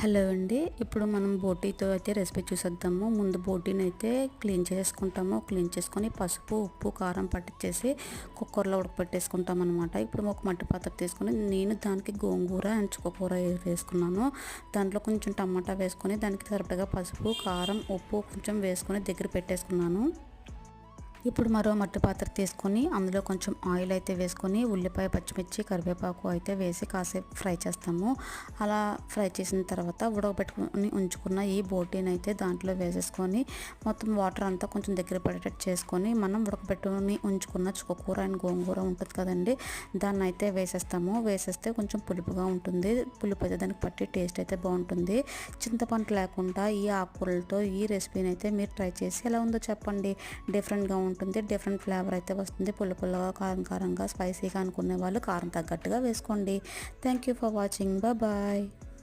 Hello అండి. ఇప్పుడు మనం బోటీతో అయితే రెసిపీ చూసేద్దాము. ముందు బోటీని అయితే క్లీన్ చేసుకుంటాము. క్లీన్ చేసుకొని పసుపు, ఉప్పు, కారం పట్టించేసి కుక్కర్లో ఉడకపెట్టేసుకుంటాం అనమాట. ఇప్పుడు ఒక మట్టి పాత్ర తీసుకొని నేను దానికి గోంగూర అండ్ చుక్కకూర వేసుకున్నాను. దాంట్లో కొంచెం టమాటా వేసుకొని దానికి సరిపడగా పసుపు, కారం, ఉప్పు కొంచెం వేసుకొని దగ్గర పెట్టేసుకున్నాను. ఇప్పుడు మరో మట్టి పాత్ర తీసుకొని అందులో కొంచెం ఆయిల్ అయితే వేసుకొని ఉల్లిపాయ, పచ్చిమిర్చి, కరివేపాకు అయితే వేసి కాసేపు ఫ్రై చేస్తాము. అలా ఫ్రై చేసిన తర్వాత ఉడకబెట్టుకొని ఉంచుకున్న ఈ బోటీని అయితే దాంట్లో వేసేసుకొని మొత్తం వాటర్ అంతా కొంచెం దగ్గర పడేటట్టు చేసుకొని మనం ఉడకబెట్టుకొని ఉంచుకున్న చుక్కకూర అండ్ గోంగూర ఉంటుంది కదండి, దాన్ని అయితే వేసేస్తాము. వేసేస్తే కొంచెం పులుపుగా ఉంటుంది. పులుపు అయితే దానికి పట్టి టేస్ట్ అయితే బాగుంటుంది. చింతపండు లేకుండా ఈ ఆకుకూరలతో ఈ రెసిపీని అయితే మీరు ట్రై చేసి ఎలా ఉందో చెప్పండి. డిఫరెంట్గా ఉంటుంది. డిఫరెంట్ ఫ్లేవర్ అయితే వస్తుంది. పుల్ల పుల్లగా, కారం కారంగా, స్పైసీగా అనుకునే వాళ్ళు కారం తగ్గట్టుగా వేసుకోండి. Thank you for watching. Bye.